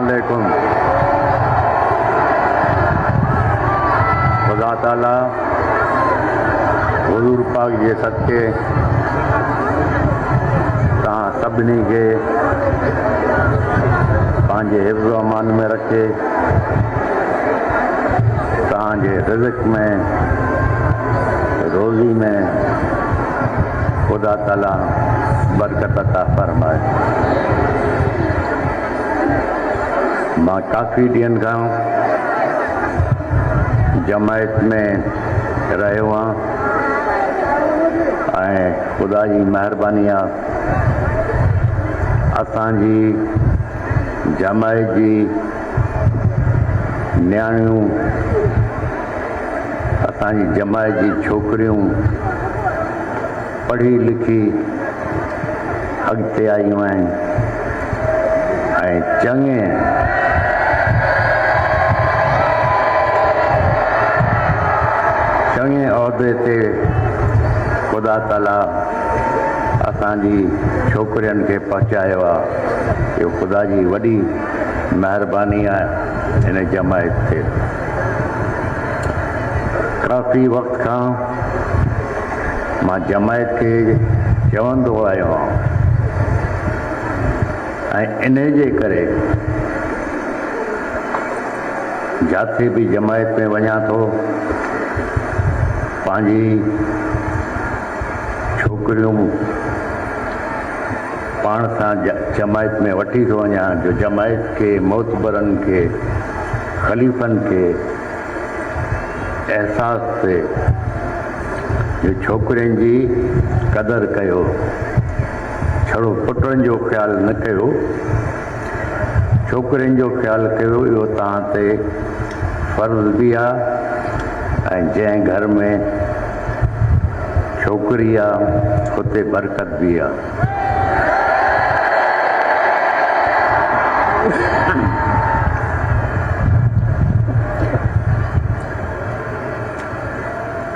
अलैकुम। खुदा ताला हुजूर पाक जे सदके तव्हां सभिनी खे पंहिंजे हिफ्ज़ अमान में रखे, तव्हांजे रिज़्क़ में, रोज़ी में खुदा ताला बरकत अता फरमाए। मां काफ़ी ॾींहंनि खां जमायत में रहियो आहियां ऐं ख़ुदा जी महिरबानी आहे, असांजी जमायत जी नियाणियूं, असांजी जमायत जी छोकिरियूं पढ़ी लिखी अॻिते आयूं आहिनि ऐं चङे उहिदे ते ख़ुदा ताला असांजी छोकिरियुनि खे पहुचायो आहे। इहो ख़ुदा जी वॾी महिरबानी आहे हिन जमायत ते। काफ़ी वक़्त खां मां जमायत खे चवंदो आयो आहियां ऐं इन जे करे जिथे बि जमायत में वञा थो, पंहिंजी छोकिरियूं पाण सां जमायत में वठी थो वञा, जो जमायत खे, मोतबरनि खे, ख़लीफ़नि खे अहसासु थिए जो छोकिरियुनि जी क़दुरु कयो, छड़ो पुटनि जो ख़्यालु न कयो, छोकिरियुनि जो ख़्यालु कयो। इहो तव्हां ते फ़र्ज़ु बि आहे ऐं जंहिं घर में छोकिरी आहे हुते बरकत बि आहे।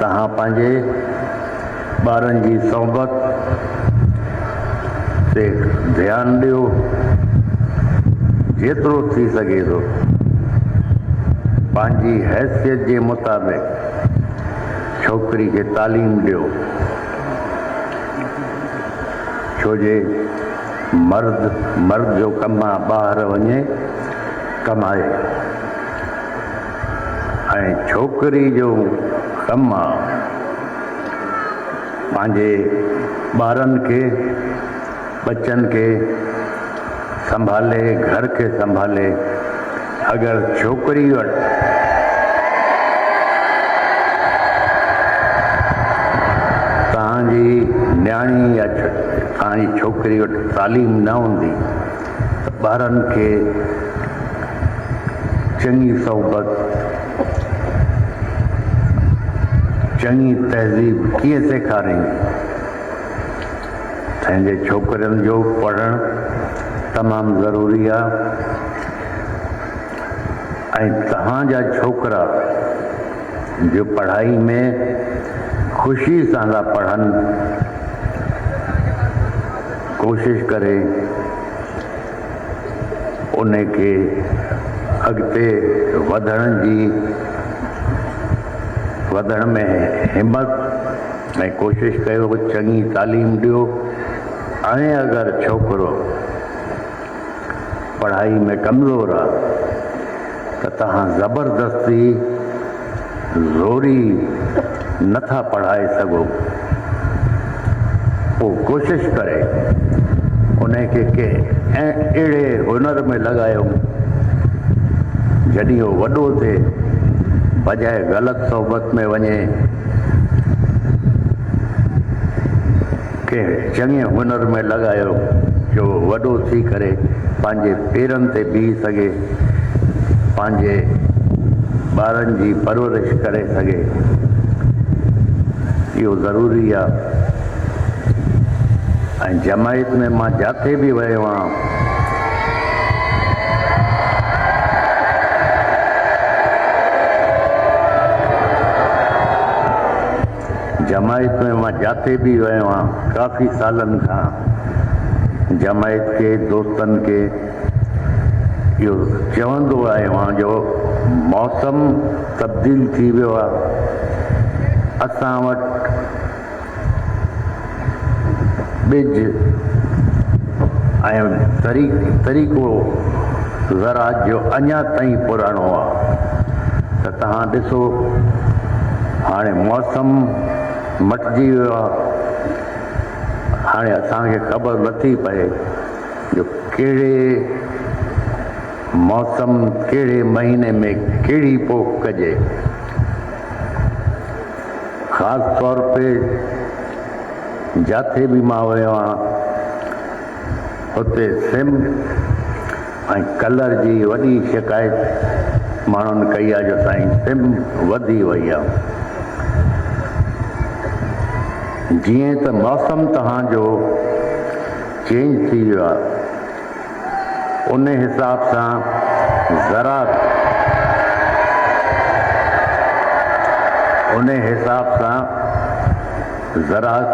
तव्हां पंहिंजे ॿारनि जी सोबत ते ध्यानु ॾियो, जेतिरो थी सघे थो पंहिंजी हैसियत जे मुताबिक़ छोकिरी खे तालीम ॾियो, छो जे मर्द जो कमु आहे ॿाहिरि वञे कमाए ऐं छोकिरी जो कमु आहे पंहिंजे ॿारनि खे, बच्चनि खे संभाले, घर खे संभाले। अगरि छोकिरी वटि तव्हांजी न्याणी या तव्हांजी छोकिरी वटि तालीम न हूंदी त ॿारनि खे चङी सोबत, चङी तहज़ीब कीअं सेखारींदी। तंहिंजे छोकिरियुनि जो पढ़णु तमामु ज़रूरी आहे ऐं तव्हांजा छोकिरा जो पढ़ाई में ख़ुशी सां था पढ़नि, कोशिशि करे उन खे अॻिते वधण में हिमत ऐं कोशिशि कयो, चङी तालीम ॾियो। ऐं अगरि छोकिरो पढ़ाई में कमज़ोर आहे त तव्हां ज़बरदस्ती ज़ोरी नथा पढ़ाए सघो, पोइ कोशिशि करे उन खे ऐं अहिड़े हुनर में लॻायो जॾहिं उहो वॾो थिए, बजाए ग़लति सोबत में वञे, के चङे हुनर में लॻायो जो वॾो थी करे पंहिंजे पेरनि ते बीह सघे, पंहिंजे ॿारनि जी परवरिश करे सघे। इहो ज़रूरी आहे ऐं जमायत में मां जिथे बि वियो आहियां जमायत में मां जिथे बि वियो आहियां काफ़ी सालनि खां जमायत के दोस्तनि के इहो चवंदो आहियां जो मौसम तब्दील थी वियो आहे। असां वटि ॿिज ऐं तरीक़ो ज़राअत जो अञा ताईं पुराणो आहे। त तव्हां ॾिसो हाणे मौसम मटिजी वियो आहे। हाणे असांखे ख़बर नथी पए जो कहिड़े मौसम कहिड़े महीने में कहिड़ी पोख कजे। ख़ासि तौर पे जिथे बि मां वियो आहियां हुते सिम ऐं कलर जी वॾी शिकायत माण्हुनि कई आहे जो साईं सिम वधी वई आहे। जीअं त मौसम तव्हांजो चेंज थी वियो आहे उन हिसाब सां ज़राअत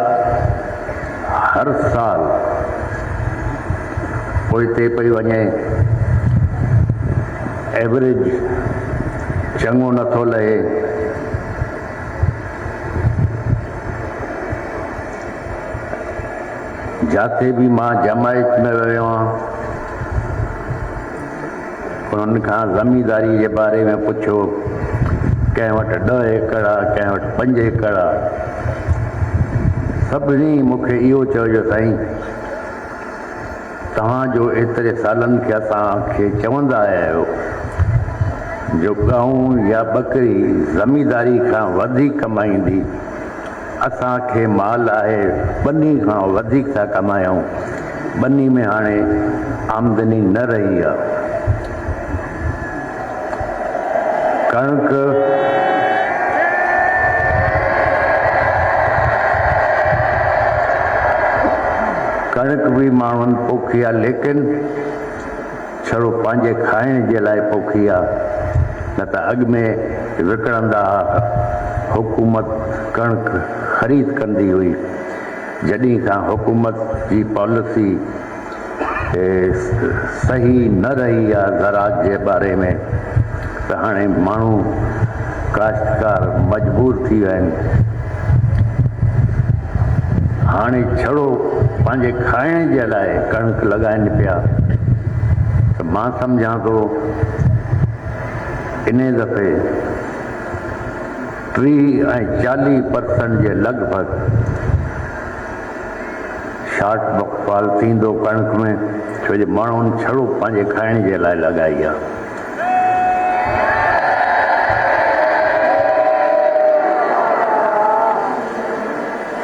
हर साल पोइते पई वञे। एवरेज चङो नथो लहे। जिथे बि मां जमायत में वियो आहियां उन्हनि खां ज़मींदारी जे बारे में पुछियो। कंहिं वटि 10 एकड़ आहे, कंहिं वटि 5 एकड़ आहे। सभिनी मूंखे इहो चयो जो साईं तव्हांजो एतिरे सालनि खे असांखे चवंदा आया आहियो जो गऊं या बकरी ज़मींदारी खां वधीक कमाईंदी। असांखे माल आहे ॿनी खां वधीक था कमायूं। ॿनी में हाणे आमदनी न रही आहे। कणिक भी माण्हुनि पोखी आहे लेकिन छड़ो पंहिंजे खाइण जे लाइ पोखी आहे। न त अॻु में विकिणंदा हुकूमत कणिक ख़रीद कंदी हुई। जॾहिं खां हुकूमत जी पॉलिसी सही न रही आहे ज़राअत जे बारे में त हाणे माण्हू काश्तकार मजबूर थी विया आहिनि। हाणे छड़ो पंहिंजे खाइण जे लाइ कणिक लॻाइनि पिया। त मां सम्झां थो इन दफ़े 30 ऐं 40% जे लॻभॻि शॉर्टफॉल थींदो कणिक में, छो जो माण्हुनि छड़ो पंहिंजे खाइण जे लाइ लॻाई आहे।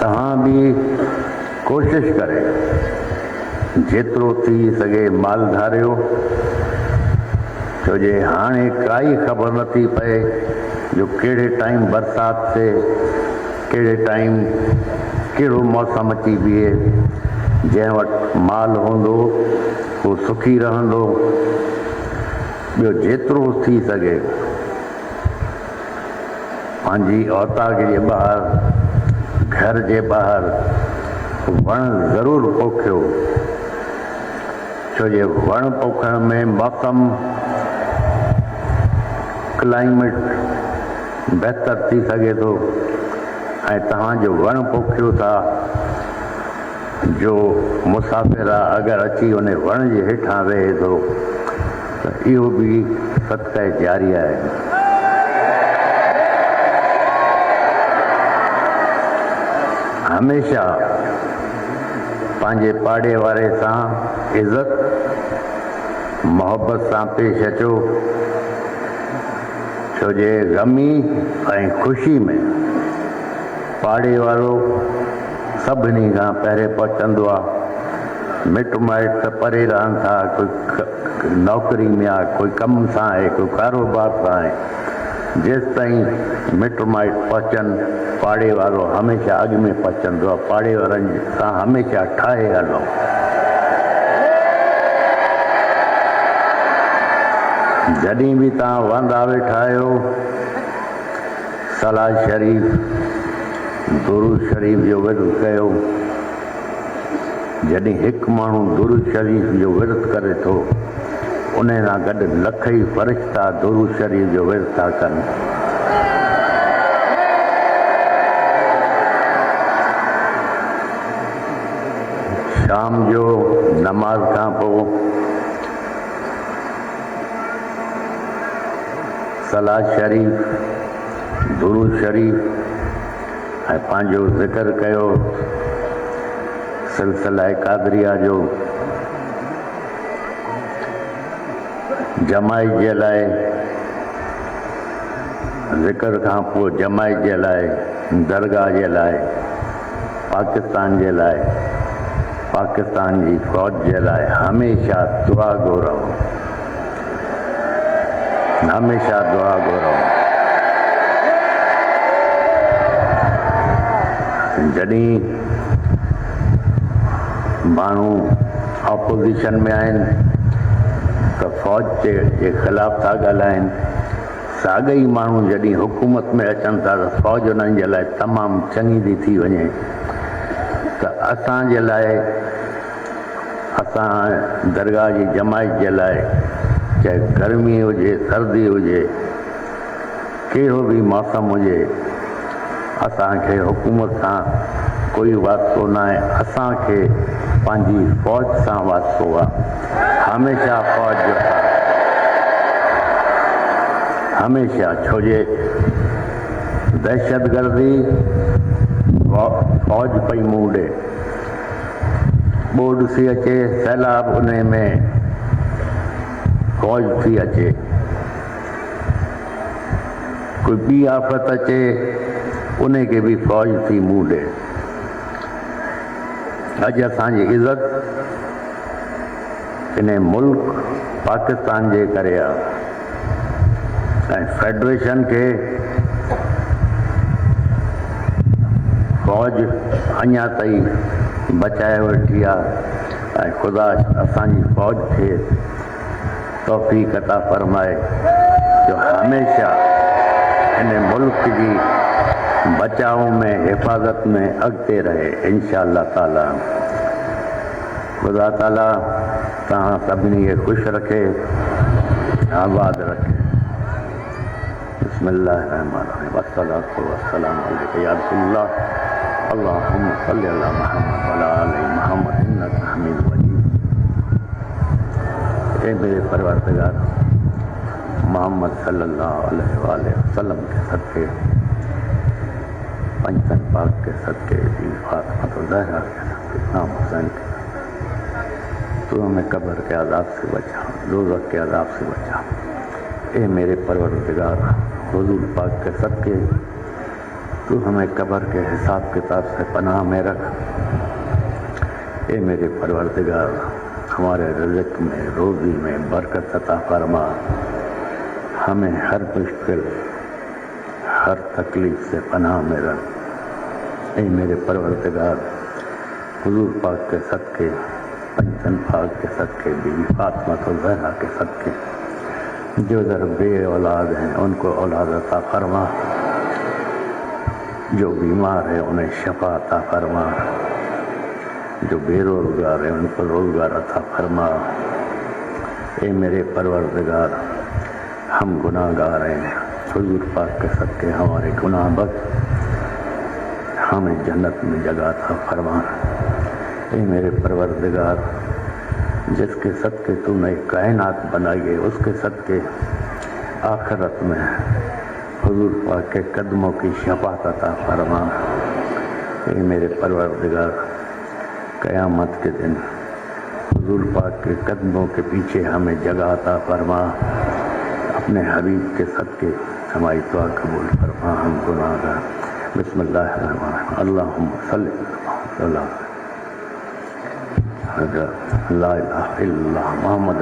तव्हां बि कोशिश करे जेतिरो थी सघे माल धारियो, छो जे हाणे काई ख़बर नथी पए जो कहिड़े टाइम बरसाति थिए, कहिड़े टाइम कहिड़ो मौसम अची बीहे। जंहिं वटि माल हूंदो उहो सुखी रहंदो। ॿियो जेतिरो थी सघे पंहिंजी औताक जे ॿाहिरि घर जे ॿाहिरि वण ज़रूरु पोखियो, छो जे वण पोखण में मौसम क्लाइमेट बहितर थी सघे थो। ऐं तव्हांजो वण पोखियो था जो मुसाफ़िर अगरि अची उन वण जे हेठां वेहे थो त इहो बि सदक़े जारी आहे। हमेशा पंहिंजे पाड़े वारे सां इज़त मोहब्बत सां पेश अचो, छो जे ग़मी ऐं ख़ुशी में पाड़े वारो सभिनी खां पहिरें पहुचंदो आहे। मिट माइट त परे रहनि था, कोई नौकरी में आहे, कोई कम सां आहे, कोई कारोबार सां आहे। जेसि ताईं मिट माइट पहुचनि पाड़े वारो हमेशह अॻु में पहुचंदो आहे। पाड़े वारनि सां हमेशह ठाहे हलो। जॾहिं बि तव्हां वांदा वेठा आहियो सलाह शरीफ़ दुरूद शरीफ़ जो विर्द कयो। जॾहिं हिकु माण्हू दुरूद शरीफ़ जो विर्द करे थो उन्हें ना गॾु लखई फ़रिश्ता दुरूद शरीफ़ जो विर्द था कनि। शाम जो नमाज खां पोइ सलाद शरीफ़ दुरूद शरीफ़ ऐं पंहिंजो ज़िक्र कयो सिलसिला क़ादरिया जो। जमाई जे लाइ ज़िक्र खां पोइ जमाई जे लाइ दरगाह जे लाइ पाकिस्तान जे लाइ पाकिस्तान जी फ़ौज जे लाइ हमेशह दुआ घुरो, हमेशह दुआ घुरो। जॾहिं माण्हू ऑपोज़िशन में आहिनि त फ़ौज जे ख़िलाफ़ था ॻाल्हाइनि, साॻई माण्हू जॾहिं हुकूमत में अचनि था त फ़ौज उन्हनि जे लाइ तमामु चङी थी थी वञे। त असांजे लाइ असां दरगाह जी जमायत जे लाइ चाहे गर्मी हुजे सर्दी हुजे कहिड़ो बि मौसम हुजे असांखे हुकूमत सां कोई वास्तो न आहे। असांखे पंहिंजी फ़ौज सां वास्तो आहे। हमेशह फ़ौज जो साथ, हमेशह, छोजे दहशतगर्दी फ़ौज पई मुंहुं ॾे, ॿोॾ थी अचे सैलाब उन में फ़ौज थी अचे, कोई ॿी आफ़त अचे उन खे बि फ़ौज थी मुंहुं ॾे। अॼु असांजी इज़त इन मुल्क पाकिस्तान जे करे आहे ऐं फेडरेशन खे फ़ौज अञा ताईं बचाए वेठी आहे ऐं ख़ुदा असांजी फ़ौज खे तौफ़ीक़ अता फ़रमाए जो हमेशह इन मुल्क जी बचाव में हिफ़ाज़त में अॻिते रहे इंशाअल्लाह ताला। ख़ुदा ताला तव्हां सभिनी खे ख़ुशि रखे, आबाद रखे। बिस्मिल्लाहिर्रहमानिर्रहीम वस्सलातु वस्सलामु अलैका या रसूलल्लाह अल्लाहुम्मा सल्लि अला मुहम्मद व अला आलि मुहम्मद इन्नका हमीदुम मजीद। ए मेरे परवरदिगार मोहम्मद सल्लल्लाहु अलैहि वसल्लम के सदके, पंचतन पाक के सदके, फातिमा ज़हरा के सदके, इमाम हुसैन के, तू हमें कब्र के अज़ाब से बचा, दोज़ख के अज़ाब से बचा। ए मेरे परवरदिगार हुज़ूर पाक के सदके तू हमें कब्र के हिसाब किताब से पनाह में रख। ए मेरे परवरदिगार हमारे रिज़्क़ में रोज़ी में बरकत अता फरमा। हमें हर मुश्किल हर तकलीफ़ से पनाह में रख। ए मेरे परवरदिगार हुज़ूर पाक के सदके, पंचतन पाक के सदके, बीवी फातिमा ज़हरा के सदके जो दर बे औलाद हैं उनको औलाद अता फरमा, जो बीमार है उन्हें शफा अता फरमा, जो बेरोज़गार है उनको रोज़गार अता फरमा। ए मेरे परवरदिगार हम गुनाहगार हैं, हुज़ूर पाक के सदके हमारे गुनाह बख्श, हमें जन्नत में जगह अता फरमा। ए मेरे परवरदिगार जिसके सदके तूने कायनात बनाई है उसके सदके आखिरत में हुज़ूर पाक के कदमों की शफ़ाअत अता फरमा। ए मेरे परवरदिगार क़यामत के दिन हुज़ूर पाक के कदमों के पीछे हमें जगह अता फरमा। अपने हबीब के सदके हमारी दुआ कबूल फरमा। हम गुनाहगार। बिस्मिल्लाहिर्रहमानिर्रहीम अल्लाहुम्मा सल्लि अला ला इलाहा इल्लल्लाह मुहम्मद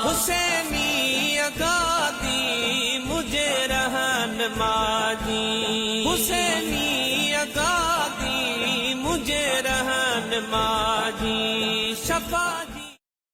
हुसैनी अगादी मुझे रहन माजी, हुसैनी अगादी मुझे रहन माजी।